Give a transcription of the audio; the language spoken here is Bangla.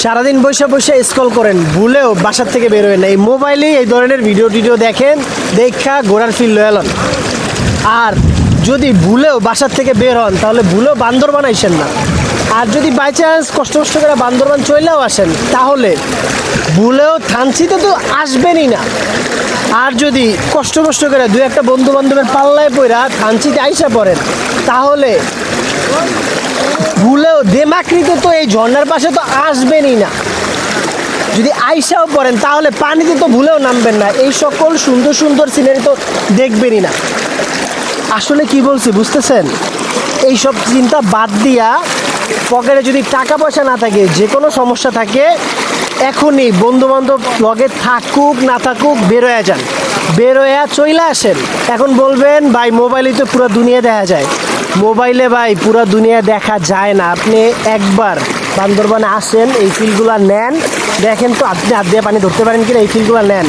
সারাদিন বসে বসে স্ক্রল করেন, ভুলেও বাসার থেকে বেরোয় না, এই মোবাইলেই এই ধরনের ভিডিও দেখেন, দেখা ঘোরার ফিল লয়ালন। আর যদি ভুলেও বাসার থেকে বের হন তাহলে ভুলেও বান্দরবান আইসেন না। আর যদি বাই চান্স কষ্ট করে বান্দরবান চলেও আসেন তাহলে ভুলেও থানচিতে তো আসবেনই না। আর যদি কষ্ট করে দু একটা বন্ধু বান্ধবের পাল্লায় পড়া থানচিতে আইসা পড়েন তাহলে ভুলেও দেমাকৃতে তো এই ঝর্ণার পাশে তো আসবেনই না। যদি আইসাও পড়েন তাহলে পানিতে তো ভুলেও নামবেন না, এই সকল সুন্দর সুন্দর সিনারি তো দেখবেনই না। আসলে কি বলছি বুঝতেছেন? এইসব চিন্তা বাদ দিয়া পকেটে যদি টাকা পয়সা না থাকে, যে কোনো সমস্যা থাকে, এখনই বন্ধুবান্ধব লগে থাকুক না থাকুক বেরোয়া যান, বেরোয়া চইলা আসেন। এখন বলবেন ভাই মোবাইলে তো পুরো দুনিয়া দেখা যায়। মোবাইলে ভাই পুরো দুনিয়া দেখা যায় না। আপনি একবার বান্দরবানে আসেন, এই ফিলগুলো নেন, দেখেন তো আপনি হাত দিয়ে পানি ধরতে পারেন কিনা, এই ফিলগুলো নেন।